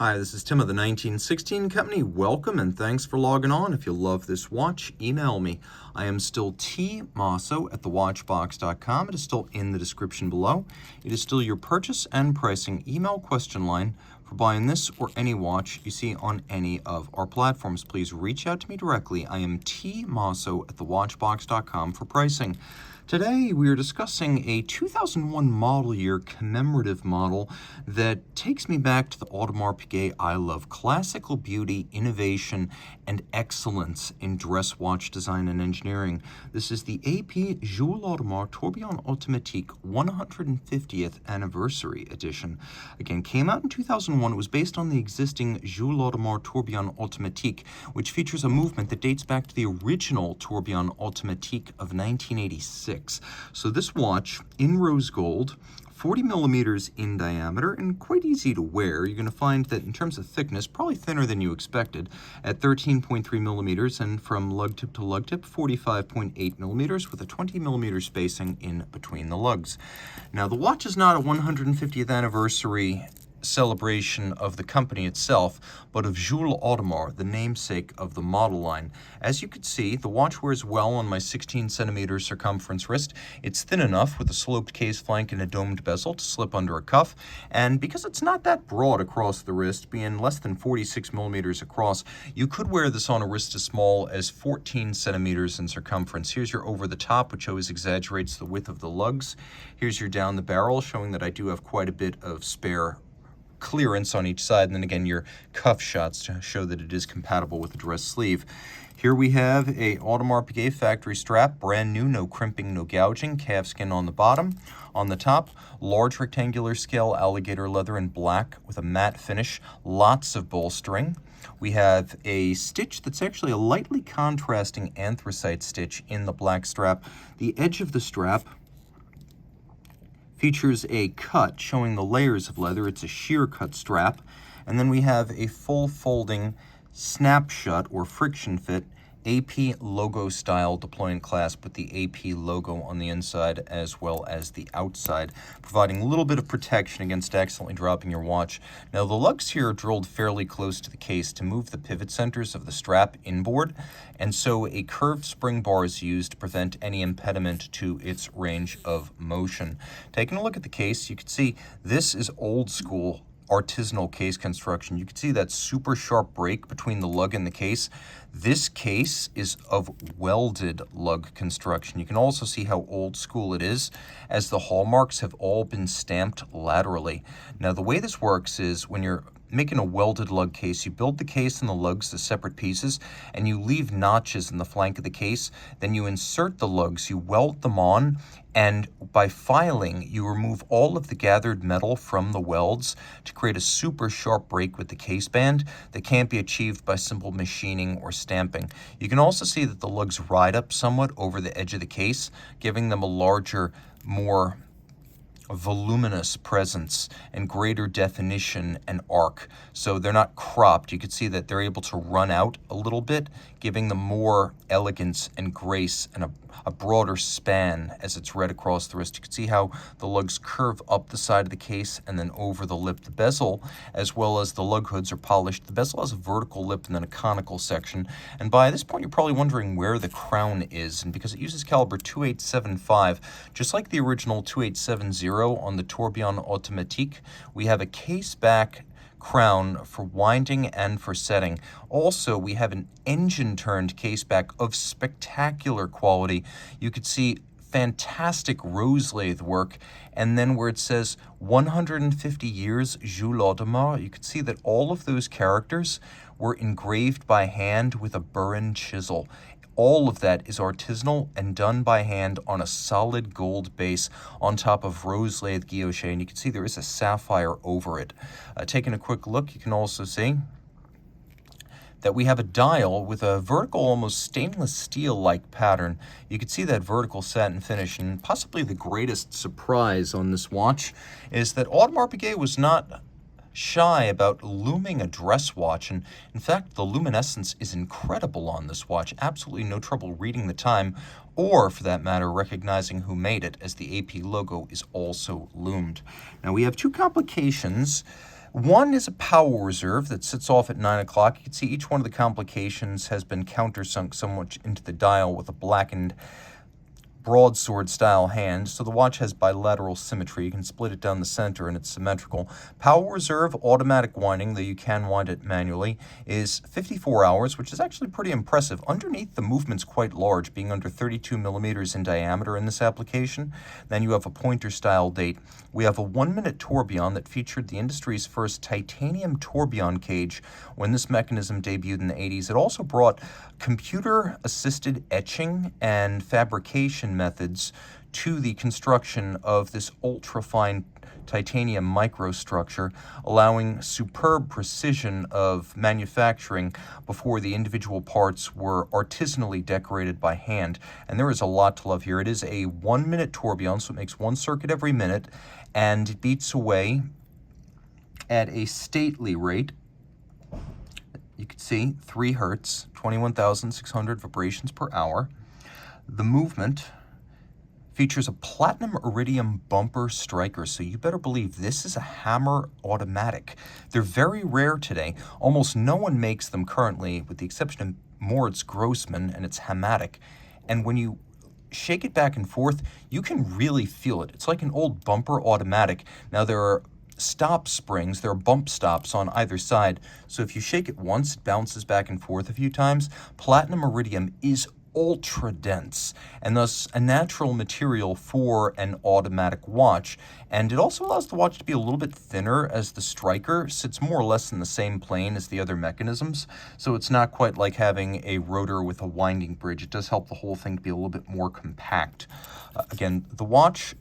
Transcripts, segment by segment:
Hi, this is Tim of the 1916 Company. Welcome and thanks for logging on. If you love this watch, email me. I am still Team Mosso at thewatchbox.com. It is still in the description below. It is still your purchase and pricing email question line for buying this or any watch you see on any of our platforms. Please reach out to me directly. I am Team Mosso at thewatchbox.com for pricing. Today we are discussing a 2001 model year commemorative model that takes me back to the Audemars Piguet I love: classical beauty, innovation, and excellence in dress watch design and engineering. This is the AP Jules Audemars Tourbillon Automatique 150th Anniversary Edition. Again, came out in 2001. It was based on the existing Jules Audemars Tourbillon Automatique, which features a movement that dates back to the original Tourbillon Automatique of 1986. So this watch in rose gold, 40 millimeters in diameter, and quite easy to wear. You're going to find that in terms of thickness, probably thinner than you expected at 13.3 millimeters, and from lug tip to lug tip, 45.8 millimeters with a 20 millimeter spacing in between the lugs. Now, the watch is not a 150th anniversary celebration of the company itself, but of Jules Audemars, the namesake of the model line. As you can see, the watch wears well on my 16 centimeter circumference wrist. It's thin enough with a sloped case flank and a domed bezel to slip under a cuff, and because it's not that broad across the wrist, being less than 46 millimeters across, you could wear this on a wrist as small as 14 centimeters in circumference. Here's your over the top, which always exaggerates the width of the lugs. Here's your down the barrel, showing that I do have quite a bit of spare clearance on each side, and then again your cuff shots to show that it is compatible with the dress sleeve. Here we have a Audemars Piguet factory strap, brand new, no crimping, no gouging, calfskin on the bottom. On the top, large rectangular scale alligator leather in black with a matte finish, lots of bolstering. We have a stitch that's actually a lightly contrasting anthracite stitch in the black strap. The edge of the strap features a cut showing the layers of leather. It's a sheer cut strap. And then we have a full folding snap shut or friction fit AP logo style deployment clasp with the AP logo on the inside as well as the outside, providing a little bit of protection against accidentally dropping your watch. Now, the lugs here are drilled fairly close to the case to move the pivot centers of the strap inboard, and so a curved spring bar is used to prevent any impediment to its range of motion. Taking a look at the case, you can see this is old school artisanal case construction. You can see that super sharp break between the lug and the case. This case is of welded lug construction. You can also see how old school it is, as the hallmarks have all been stamped laterally. Now, the way this works is when you're making a welded lug case, you build the case and the lugs as separate pieces, and you leave notches in the flank of the case. Then you insert the lugs, you weld them on, and by filing, you remove all of the gathered metal from the welds to create a super sharp break with the case band that can't be achieved by simple machining or stamping. You can also see that the lugs ride up somewhat over the edge of the case, giving them a larger, more voluminous presence and greater definition and arc. So they're not cropped. You can see that they're able to run out a little bit, giving them more elegance and grace and a broader span as it's read across the wrist. You can see how the lugs curve up the side of the case and then over the lip. The bezel, as well as the lug hoods, are polished. The bezel has a vertical lip and then a conical section. And by this point, you're probably wondering where the crown is. And because it uses caliber 2875, just like the original 2870 on the Tourbillon Automatique, we have a case back crown for winding and for setting. Also, we have an engine-turned case back of spectacular quality. You could see fantastic rose lathe work, and then where it says 150 years Jules Audemars, you could see that all of those characters were engraved by hand with a burr and chisel. All of that is artisanal and done by hand on a solid gold base on top of rose lathe guilloche, and you can see there is a sapphire over it. Taking a quick look, you can also see that we have a dial with a vertical, almost stainless steel-like pattern. You can see that vertical satin finish, and possibly the greatest surprise on this watch is that Audemars Piguet was not shy about looming a dress watch, and in fact the luminescence is incredible on this watch. Absolutely no trouble reading the time, or for that matter recognizing who made it, as the AP logo is also loomed. Now we have two complications One is a power reserve that sits off at 9 o'clock. You can see each one of the complications has been countersunk somewhat into the dial with a blackened broadsword style hand, so the watch has bilateral symmetry. You can split it down the center and it's symmetrical. Power reserve, automatic winding, though you can wind it manually, is 54 hours, which is actually pretty impressive. Underneath, the movement's quite large, being under 32 millimeters in diameter in this application. Then you have a pointer style date. We have a 1-minute tourbillon that featured the industry's first titanium tourbillon cage when this mechanism debuted in the 80s. It also brought computer-assisted etching and fabrication methods to the construction of this ultra-fine titanium microstructure, allowing superb precision of manufacturing before the individual parts were artisanally decorated by hand. And there is a lot to love here. It is a 1-minute tourbillon, so it makes one circuit every minute, and it beats away at a stately rate. You can see 3 hertz, 21,600 vibrations per hour. The movement features a platinum iridium bumper striker, so you better believe this is a hammer automatic. They're very rare today. Almost no one makes them currently, with the exception of Moritz Grossman, and it's hammatic. And when you shake it back and forth, you can really feel it. It's like an old bumper automatic. Now, there are stop springs, there are bump stops on either side, so if you shake it once, it bounces back and forth a few times. Platinum iridium is ultra dense and thus a natural material for an automatic watch, and it also allows the watch to be a little bit thinner as the striker sits more or less in the same plane as the other mechanisms, so it's not quite like having a rotor with a winding bridge. It does help the whole thing to be a little bit more compact. Again, the watch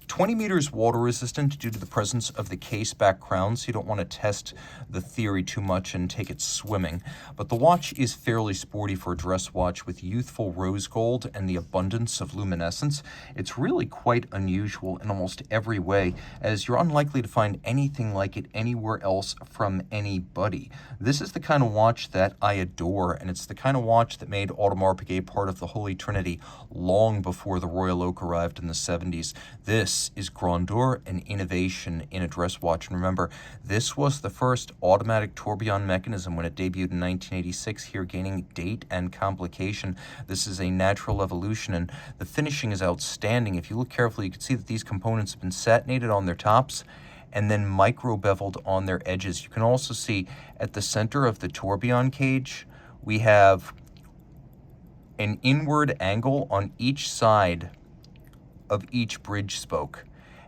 20 meters water resistant due to the presence of the case back crown, so you don't want to test the theory too much and take it swimming. But the watch is fairly sporty for a dress watch with youthful rose gold and the abundance of luminescence. It's really quite unusual in almost every way, as you're unlikely to find anything like it anywhere else from anybody. This is the kind of watch that I adore, and it's the kind of watch that made Audemars Piguet part of the Holy Trinity long before the Royal Oak arrived in the 70s. This is grandeur and innovation in a dress watch. And remember, this was the first automatic tourbillon mechanism when it debuted in 1986, here gaining date and complication. This is a natural evolution, and the finishing is outstanding. If you look carefully, you can see that these components have been satinated on their tops and then micro-beveled on their edges. You can also see at the center of the tourbillon cage, we have an inward angle on each side of each bridge spoke.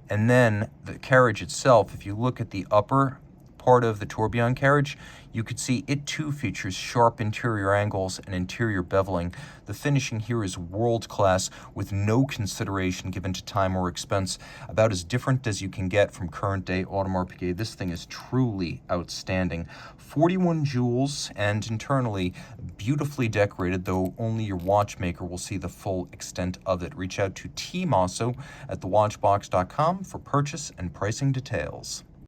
And then the carriage itself, if you look at the upper part of the tourbillon carriage, you could see it too features sharp interior angles and interior beveling. The finishing here is world-class with no consideration given to time or expense, about as different as you can get from current-day Audemars Piguet. This thing is truly outstanding. 41 jewels and internally beautifully decorated, though only your watchmaker will see the full extent of it. Reach out to Team Mosso at thewatchbox.com for purchase and pricing details.